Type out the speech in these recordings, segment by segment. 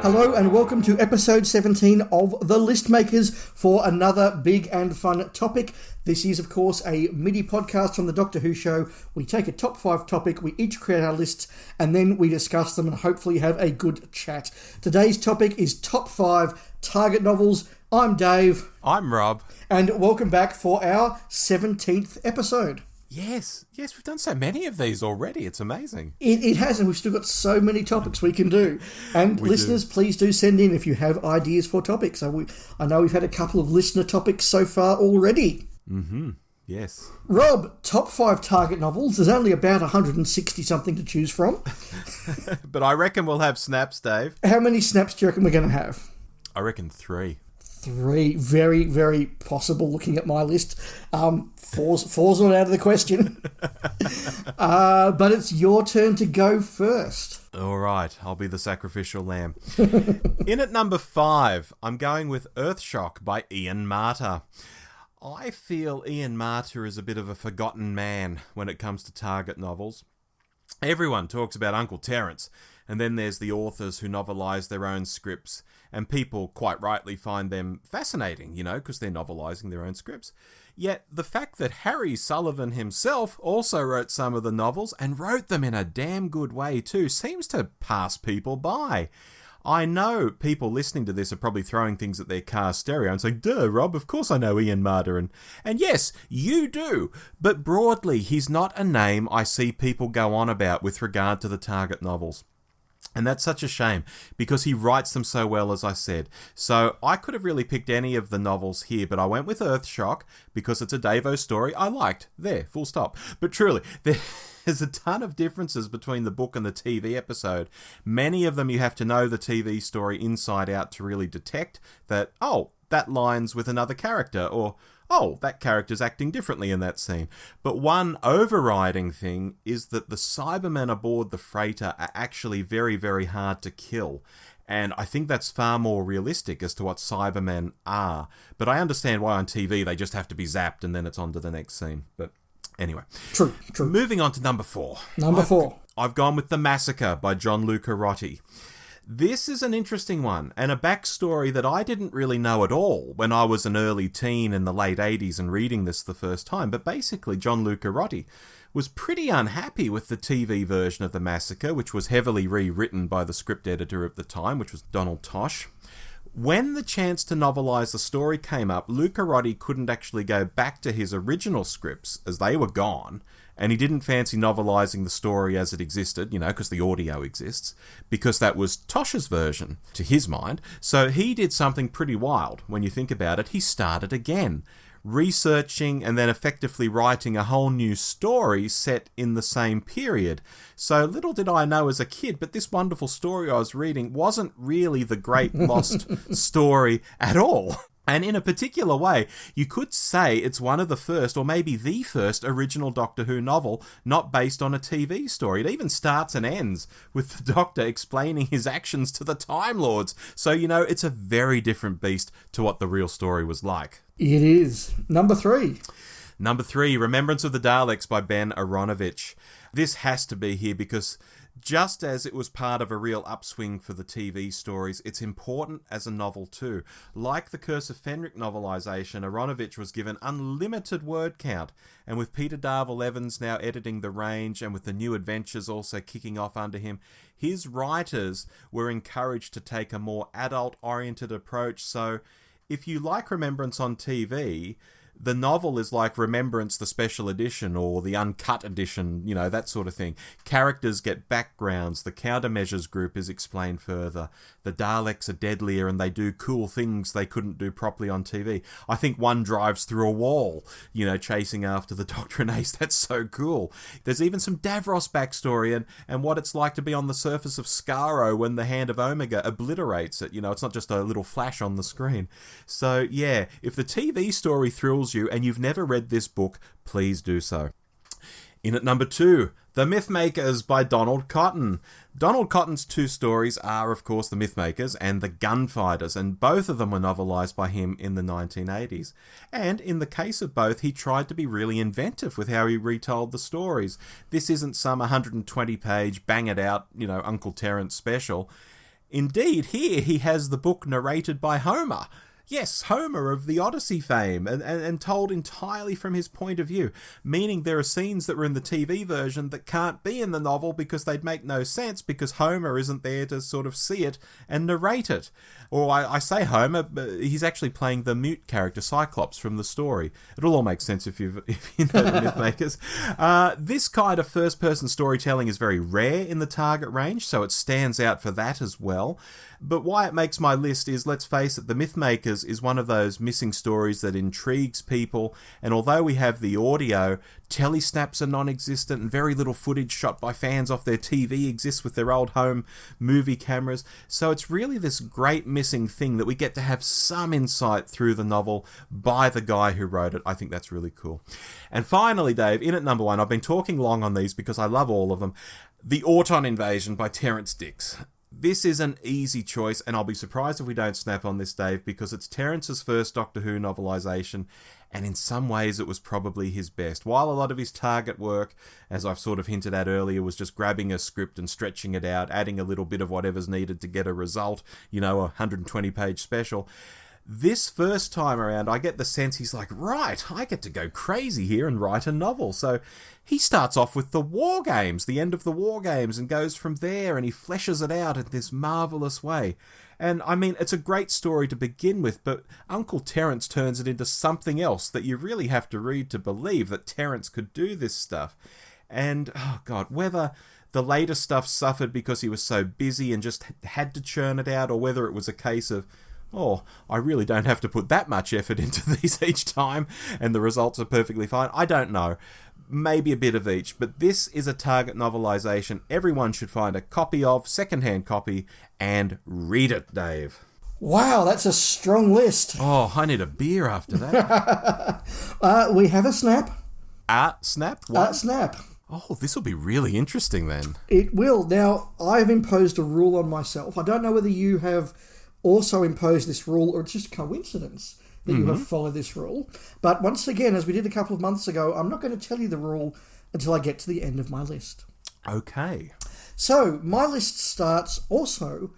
Hello and welcome to episode 17 of The List Makers for another big and fun topic. This is, of course, a MIDI podcast from the Doctor Who show. We take a top 5 topic, we each create our lists, and then we discuss them and hopefully have a good chat. Today's topic is top 5 target novels. I'm Dave. I'm Rob. And welcome back for our 17th episode. Yes, we've done so many of these already. It's amazing. It has, and we've still got so many topics we can do. And listeners, please do send in if you have ideas for topics. I know we've had a couple of listener topics so far already. Mm-hmm. Yes. Rob, top 5 target novels. There's only about 160-something to choose from. But I reckon we'll have snaps, Dave. How many snaps do you reckon we're going to have? I reckon 3. 3. Very, very possible looking at my list. Four's not out of the question. But it's your turn to go first. All right, I'll be the sacrificial lamb. In at number 5, I'm going with Earthshock by Ian Marter. I feel Ian Marter is a bit of a forgotten man when it comes to target novels. Everyone talks about Uncle Terence, and then there's the authors who novelise their own scripts, and people quite rightly find them fascinating, because they're novelising their own scripts. Yet the fact that Harry Sullivan himself also wrote some of the novels, and wrote them in a damn good way too, seems to pass people by. I know people listening to this are probably throwing things at their car stereo and saying, duh, Rob, of course I know Ian Marter. And yes, you do. But broadly, he's not a name I see people go on about with regard to the target novels. And that's such a shame, because he writes them so well, as I said. So I could have really picked any of the novels here, but I went with Earthshock because it's a Davo story I liked. There, full stop. But truly, there's a ton of differences between the book and the TV episode. Many of them you have to know the TV story inside out to really detect that, oh, that lines with another character, or oh, that character's acting differently in that scene. But one overriding thing is that the Cybermen aboard the freighter are actually very, very hard to kill. And I think that's far more realistic as to what Cybermen are. But I understand why on TV they just have to be zapped and then it's on to the next scene. But anyway. True. Moving on to number 4. Number 4. I've gone with The Massacre by John Luca Rotti. This is an interesting one, and a backstory that I didn't really know at all when I was an early teen in the late 80s and reading this the first time. But basically, John Luca Rotti was pretty unhappy with the TV version of The Massacre, which was heavily rewritten by the script editor of the time, which was Donald Tosh. When the chance to novelise the story came up, Luca Rotti couldn't actually go back to his original scripts, as they were gone, and he didn't fancy novelising the story as it existed, because the audio exists, because that was Tosh's version, to his mind. So he did something pretty wild. When you think about it, he started again, researching and then effectively writing a whole new story set in the same period. So little did I know as a kid, but this wonderful story I was reading wasn't really the great lost story at all. And in a particular way, you could say it's one of the first, or maybe the first, original Doctor Who novel not based on a TV story. It even starts and ends with the Doctor explaining his actions to the Time Lords. So, it's a very different beast to what the real story was like. It is. Number 3. Number 3, Remembrance of the Daleks by Ben Aronovich. This has to be here because just as it was part of a real upswing for the TV stories, it's important as a novel too. Like the Curse of Fenric novelisation, Aronovich was given unlimited word count, and with Peter Darvill Evans now editing The Range and with the New Adventures also kicking off under him, his writers were encouraged to take a more adult-oriented approach. So if you like Remembrance on TV, the novel is like Remembrance, the special edition, or the uncut edition, that sort of thing. Characters get backgrounds, the countermeasures group is explained further, the Daleks are deadlier and they do cool things they couldn't do properly on TV. I think one drives through a wall, chasing after the Doctor and Ace. That's so cool. There's even some Davros backstory and what it's like to be on the surface of Skaro when the Hand of Omega obliterates it. It's not just a little flash on the screen. So, yeah, if the TV story thrills you and you've never read this book, please do so. In at number 2, The Mythmakers by Donald Cotton. Donald Cotton's 2 stories are, of course, The Mythmakers and The Gunfighters, and both of them were novelised by him in the 1980s. And in the case of both, he tried to be really inventive with how he retold the stories. This isn't some 120-page, bang-it-out, Uncle Terence special. Indeed, here he has the book narrated by Homer. Yes, Homer of the Odyssey fame, and told entirely from his point of view, meaning there are scenes that were in the TV version that can't be in the novel because they'd make no sense because Homer isn't there to sort of see it and narrate it. Or I say Homer, but he's actually playing the mute character Cyclops from the story. It'll all make sense if you know the Mythmakers. This kind of first-person storytelling is very rare in the target range, so it stands out for that as well. But why it makes my list is, let's face it, The Mythmakers is one of those missing stories that intrigues people, and although we have the audio, telesnaps are non-existent and very little footage shot by fans off their TV exists with their old home movie cameras, so it's really this great missing thing that we get to have some insight through the novel by the guy who wrote it. I think that's really cool. And finally, Dave, in at number 1, I've been talking long on these because I love all of them, The Auton Invasion by Terrance Dicks. This is an easy choice, and I'll be surprised if we don't snap on this, Dave, because it's Terrance's first Doctor Who novelisation, and in some ways it was probably his best. While a lot of his target work, as I've sort of hinted at earlier, was just grabbing a script and stretching it out, adding a little bit of whatever's needed to get a result, a 120-page special, this first time around, I get the sense he's like, right, I get to go crazy here and write a novel. So he starts off with the War Games, the end of the War Games, and goes from there, and he fleshes it out in this marvellous way. And, I mean, it's a great story to begin with, but Uncle Terrance turns it into something else that you really have to read to believe that Terrance could do this stuff. And, oh God, whether the later stuff suffered because he was so busy and just had to churn it out, or whether it was a case of, I really don't have to put that much effort into these each time, and the results are perfectly fine. I don't know. Maybe a bit of each, but this is a target novelisation everyone should find a copy of, second-hand copy, and read it, Dave. Wow, that's a strong list. Oh, I need a beer after that. We have a snap. Snap? What? Snap. Oh, this will be really interesting then. It will. Now, I've imposed a rule on myself. I don't know whether you have also imposed this rule, or it's just coincidence that you have followed this rule. But once again, as we did a couple of months ago, I'm not going to tell you the rule until I get to the end of my list. Okay. So, my list starts also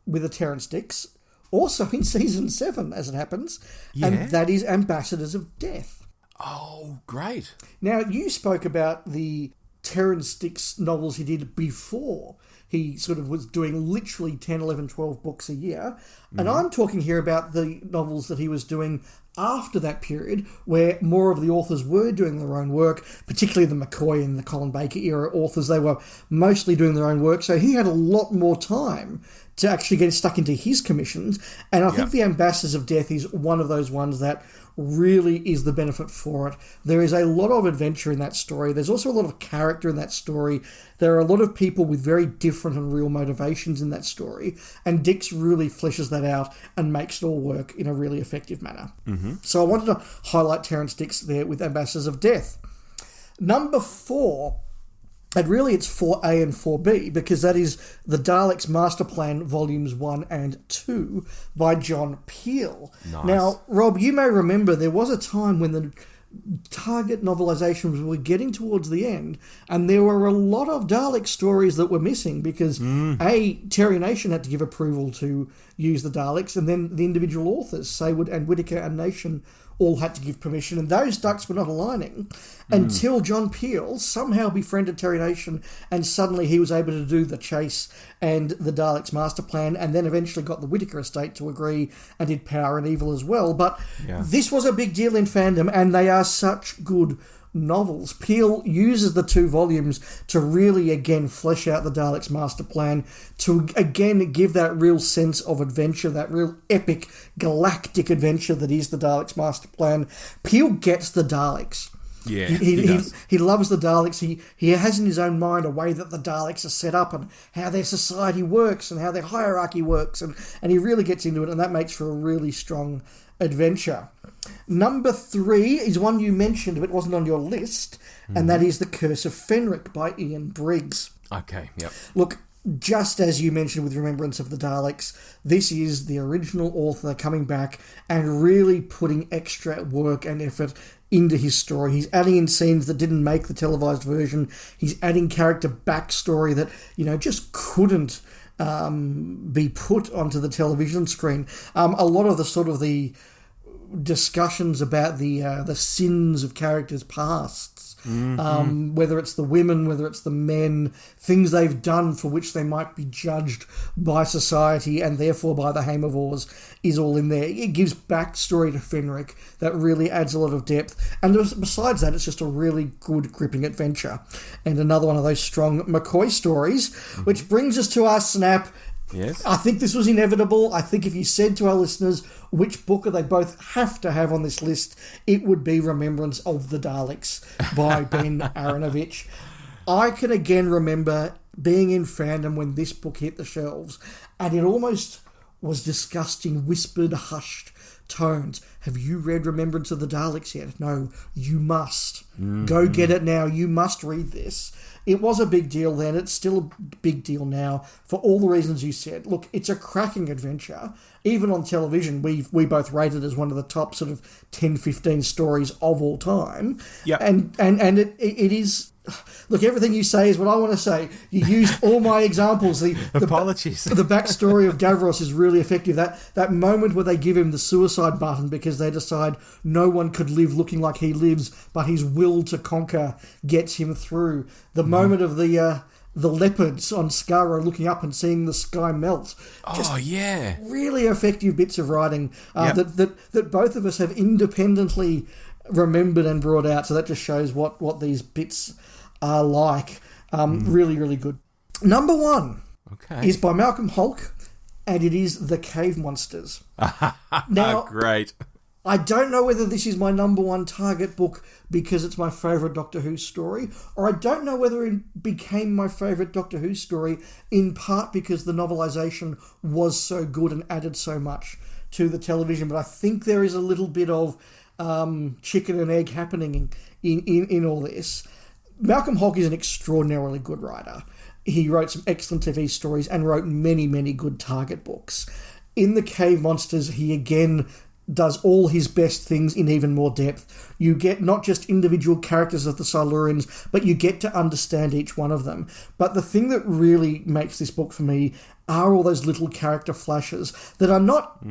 with a Terrance Dicks, also in Season 7, as it happens, and that is Ambassadors of Death. Oh, great. Now, you spoke about the Terrance Dicks novels he did before he sort of was doing literally 10, 11, 12 books a year. And I'm talking here about the novels that he was doing after that period, where more of the authors were doing their own work, particularly the McCoy and the Colin Baker era authors. They were mostly doing their own work, so he had a lot more time to actually get stuck into his commissions. And I think The Ambassadors of Death is one of those ones that really is the benefit for it. There is a lot of adventure in that story. There's also a lot of character in that story. There are a lot of people with very different and real motivations in that story. And Dicks really fleshes that out and makes it all work in a really effective manner. So I wanted to highlight Terrance Dicks there with Ambassadors of Death. Number 4, and really it's 4A and 4B, because that is The Daleks Master Plan Volumes 1 and 2 by John Peel. Nice. Now, Rob, you may remember there was a time when the target novelisations were getting towards the end, and there were a lot of Dalek stories that were missing because, Terry Nation had to give approval to use the Daleks, and then the individual authors, Saywood and Whittaker and Nation, all had to give permission, and those ducks were not aligning until John Peel somehow befriended Terry Nation, and suddenly he was able to do The Chase and the Daleks Master Plan, and then eventually got the Whittaker estate to agree and did Power and Evil as well. But this was a big deal in fandom, and they are such good novels. Peel uses the 2 volumes to really again flesh out the Daleks Master Plan, to again give that real sense of adventure, that real epic galactic adventure that is the Daleks Master Plan. Peel gets the Daleks. Yeah, he loves the Daleks. He has in his own mind a way that the Daleks are set up and how their society works and how their hierarchy works, and he really gets into it, and that makes for a really strong adventure. Number 3 is one you mentioned but wasn't on your list, and that is The Curse of Fenric by Ian Briggs. Okay, yep. Look, just as you mentioned with Remembrance of the Daleks, this is the original author coming back and really putting extra work and effort into his story. He's adding in scenes that didn't make the televised version. He's adding character backstory that, just couldn't be put onto the television screen. A lot of the discussions about the sins of characters' pasts, whether it's the women, whether it's the men, things they've done for which they might be judged by society and therefore by the Haemavors, is all in there. It gives backstory to Fenric that really adds a lot of depth. And besides that, it's just a really good, gripping adventure. And another one of those strong McCoy stories, which brings us to our snap. Yes. I think this was inevitable. I think if you said to our listeners which book they both have to have on this list, it would be Remembrance of the Daleks by Ben Aronovich. I can again remember being in fandom when this book hit the shelves, and it almost was discussed in whispered, hushed tones. Have you read Remembrance of the Daleks yet? No, you must. Go get it now. You must read this. It was a big deal then. It's still a big deal now for all the reasons you said. Look, it's a cracking adventure. Even on television, we both rate it as one of the top sort of 10, 15 stories of all time. Yep. And it is... Look, everything you say is what I want to say. You used all my examples. Apologies. The backstory of Davros is really effective. That moment where they give him the suicide button because they decide no one could live looking like he lives, but his will to conquer gets him through. The moment of the leopards on Skaro looking up and seeing the sky melt. Yeah. Really effective bits of writing that both of us have independently remembered and brought out. So that just shows what these bits are like. Really, really good. Number one is by Malcolm Hulke, and it is The Cave Monsters. Now, great. I don't know whether this is my number one target book because it's my favourite Doctor Who story, or I don't know whether it became my favourite Doctor Who story in part because the novelisation was so good and added so much to the television. But I think there is a little bit of chicken and egg happening in all this. Malcolm Hulke is an extraordinarily good writer. He wrote some excellent TV stories and wrote many, many good target books. In The Cave Monsters, he again does all his best things in even more depth. You get not just individual characters of the Silurians, but you get to understand each one of them. But the thing that really makes this book for me are all those little character flashes that are not...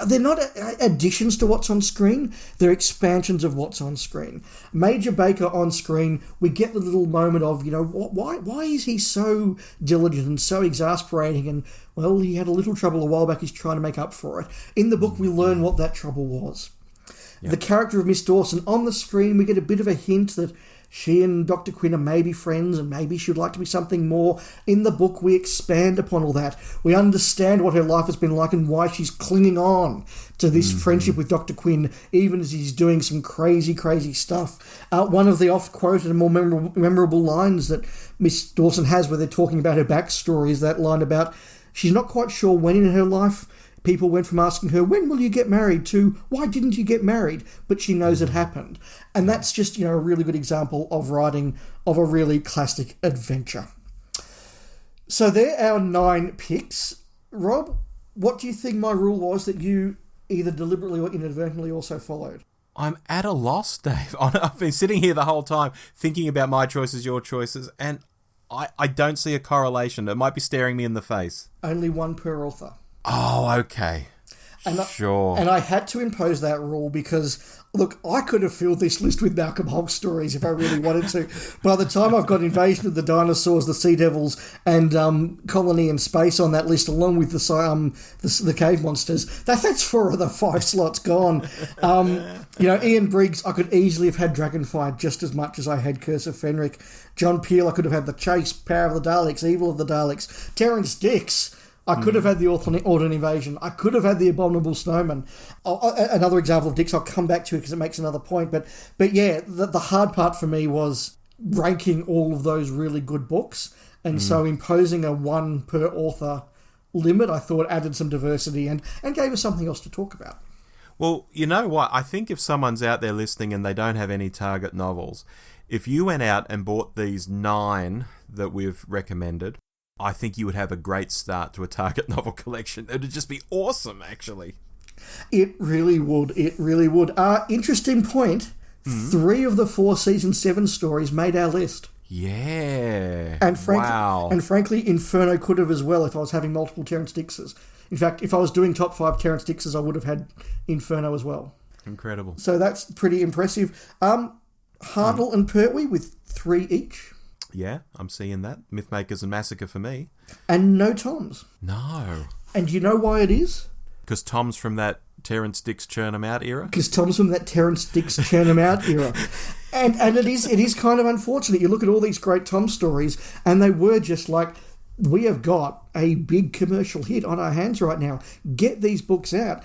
they're not additions to what's on screen. They're expansions of what's on screen. Major Baker on screen, we get the little moment of, why is he so diligent and so exasperating? And, well, he had a little trouble a while back. He's trying to make up for it. In the book, we learn what that trouble was. Yep. The character of Miss Dawson, on the screen, we get a bit of a hint that she and Dr. Quinn are maybe friends and maybe she'd like to be something more. In the book, we expand upon all that. We understand what her life has been like and why she's clinging on to this friendship with Dr. Quinn, even as he's doing some crazy, crazy stuff. One of the oft-quoted and more memorable lines that Miss Dawson has where they're talking about her backstory is that line about she's not quite sure when in her life people went from asking her, when will you get married, to why didn't you get married? But she knows it happened. And that's just, a really good example of writing of a really classic adventure. So there are our 9 picks. Rob, what do you think my rule was that you either deliberately or inadvertently also followed? I'm at a loss, Dave. I've been sitting here the whole time thinking about my choices, your choices, and I don't see a correlation. It might be staring me in the face. Only one per author. Oh, okay. Sure. And I had to impose that rule because, look, I could have filled this list with Malcolm Hulke stories if I really wanted to. By the time I've got Invasion of the Dinosaurs, the Sea Devils, and Colony in Space on that list, along with the Cave Monsters, that's 4 of the 5 slots gone. Ian Briggs, I could easily have had Dragonfire just as much as I had Curse of Fenric. John Peel, I could have had The Chase, Power of the Daleks, Evil of the Daleks. Terrence Dicks, I could have had the Autumn Invasion. I could have had the Abominable Snowman. Another example of Dicks I'll come back to because it makes another point. But yeah, the hard part for me was ranking all of those really good books. And so imposing a 1 per author limit, I thought added some diversity and gave us something else to talk about. Well, you know what? I think if someone's out there listening and they don't have any target novels, if you went out and bought these 9 that we've recommended, I think you would have a great start to a target novel collection. It would just be awesome, actually. It really would. It really would. Interesting point. 3 of the 4 season 7 stories made our list. Yeah. And wow. And frankly, Inferno could have as well if I was having multiple Terrence Dickses. In fact, if I was doing top 5 Terrence Dickses, I would have had Inferno as well. Incredible. So that's pretty impressive. Hartnell and Pertwee with 3 each. Yeah, I'm seeing that. Mythmakers and Massacre for me. And no Toms. No. And do you know why it is? Because Tom's from that Terrence Dicks churn 'em out era? Because Tom's from that Terrence Dicks churn 'em out era. And it is kind of unfortunate. You look at all these great Tom stories, and they were just like, we have got a big commercial hit on our hands right now. Get these books out.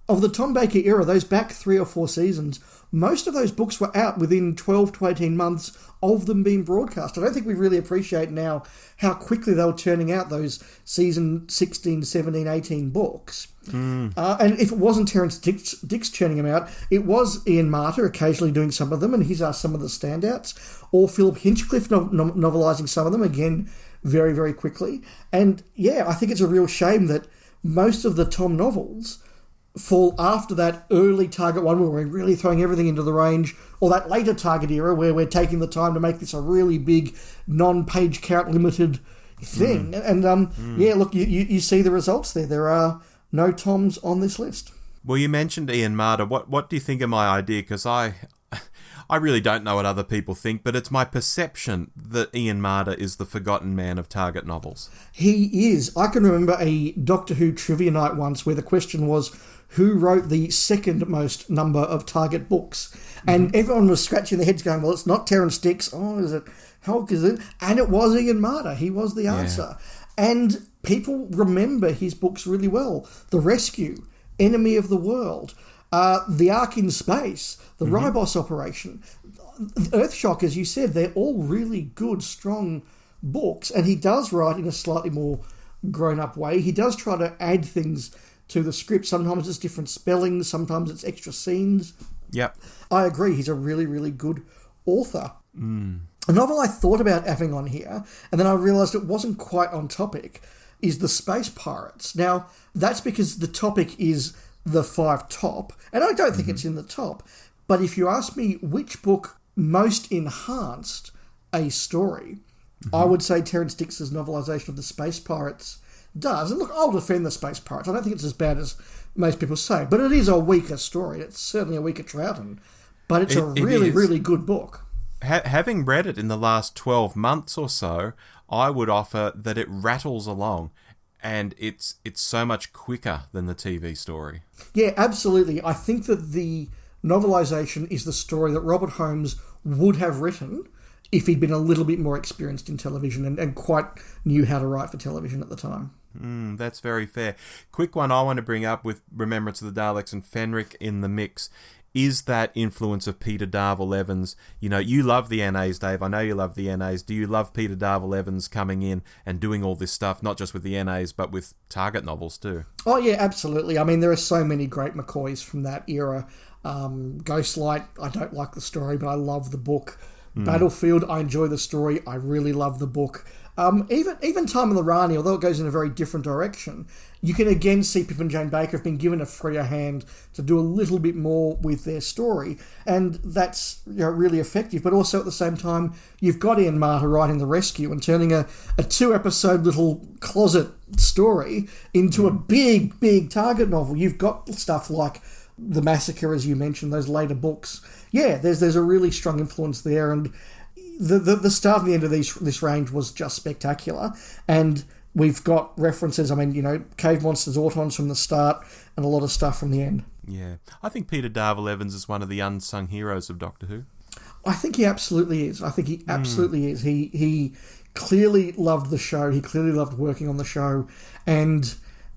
Of the Tom Baker era, those back 3 or 4 seasons, most of those books were out within 12 to 18 months of them being broadcast. I don't think we really appreciate now how quickly they were turning out those season 16, 17, 18 books. And if it wasn't Terrence Dicks churning them out, it was Ian Marter occasionally doing some of them, and he's some of the standouts, or Philip Hinchcliffe novelising some of them, again, very, very quickly. And yeah, I think it's a real shame that most of the Tom novels fall after that early Target one where we're really throwing everything into the range, or that later Target era where we're taking the time to make this a really big non-page count limited thing. Yeah, look, you see the results there. There are no Toms on this list. Well, you mentioned Ian Marter. What do you think of my idea? Because I really don't know what other people think, but it's my perception that Ian Marter is the forgotten man of Target novels. He is. I can remember a Doctor Who trivia night once where the question was, who wrote the second most number of Target books? And everyone was scratching their heads going, well, it's not Terrence Dicks. Oh, is it? How is it? And it was Ian Marter. He was the answer. And people remember his books really well. The Rescue, Enemy of the World, The Ark in Space, The Ribos Operation, Earthshock, as you said, they're all really good, strong books. And he does write in a slightly more grown-up way. He does try to add things to the script. Sometimes it's different spellings, sometimes it's extra scenes. Yep. I agree, he's a really, really good author. A novel I thought about having on here, and then I realised it wasn't quite on topic, is The Space Pirates. Now, that's because the topic is the 5 top, and I don't think it's in the top, but if you ask me which book most enhanced a story, I would say Terrence Dicks' novelisation of The Space Pirates does. And look, I'll defend The Space Pirates. I don't think it's as bad as most people say, but it is a weaker story. It's certainly a weaker Troughton, but it's a really, really good book. Having read it in the last 12 months or so, I would offer that it rattles along, and it's so much quicker than the TV story. Yeah, absolutely. I think that the novelisation is the story that Robert Holmes would have written if he'd been a little bit more experienced in television and quite knew how to write for television at the time. That's very fair. Quick one I want to bring up with Remembrance of the Daleks and Fenric in the mix is that influence of Peter Darvill Evans. You know, you love the NAs, Dave. I know you love the NAs. Do you love Peter Darvill Evans coming in and doing all this stuff, not just with the NAs, but with Target novels too? Oh, yeah, absolutely. I mean, there are so many great McCoys from that era. Ghostlight, I don't like the story, but I love the book. Battlefield, I enjoy the story. I really love the book. Even Time of the Rani, although it goes in a very different direction, you can again see Pip and Jane Baker have been given a freer hand to do a little bit more with their story, and that's really effective. But also at the same time, you've got Ian Marter writing The Rescue and turning a 2-episode little closet story into a big Target novel. You've got stuff like The Massacre, as you mentioned, those later books. Yeah, there's a really strong influence there, and the start and the end of this range was just spectacular. And we've got references, I mean, you know, Cave Monsters, Autons from the start, and a lot of stuff from the end. Yeah. I think Peter Darvill Evans is one of the unsung heroes of Doctor Who. I think he absolutely is. He clearly loved the show. He clearly loved working on the show. And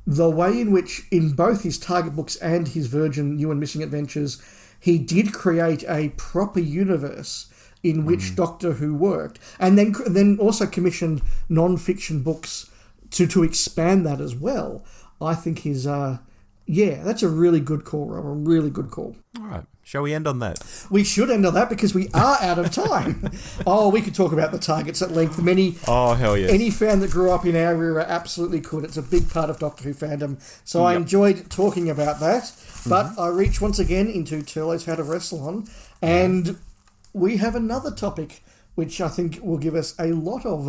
the way in which, in both his Target books and his Virgin New and Missing Adventures, he did create a proper universe in which Doctor Who worked, and then also commissioned non-fiction books to expand that as well. I think is that's a really good call, Rob. A really good call. All right. Shall we end on that? We should end on that because we are out of time. We could talk about the Targets at length. Hell yes. Any fan that grew up in our era absolutely could. It's a big part of Doctor Who fandom. So I enjoyed talking about that. But I reach once again into Turlo's Hat of Rassilon, and we have another topic which I think will give us a lot of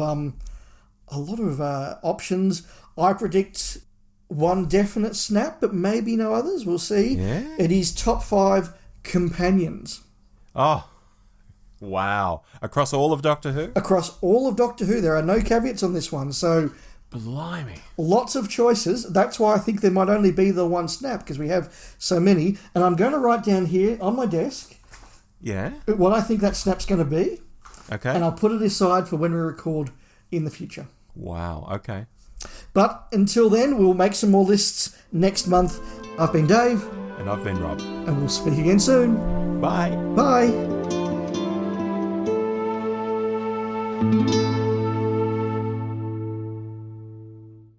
options. I predict one definite snap, but maybe no others. We'll see. Yeah. It is top 5 companions. Oh, wow. Across all of Doctor Who? Across all of Doctor Who. There are no caveats on this one, so... Blimey. Lots of choices. That's why I think there might only be the one snap, because we have so many. And I'm going to write down here on my desk what I think that snap's going to be. Okay. And I'll put it aside for when we record in the future. Wow, okay. But until then, we'll make some more lists next month. I've been Dave. And I've been Rob. And we'll speak again soon. Bye. Bye.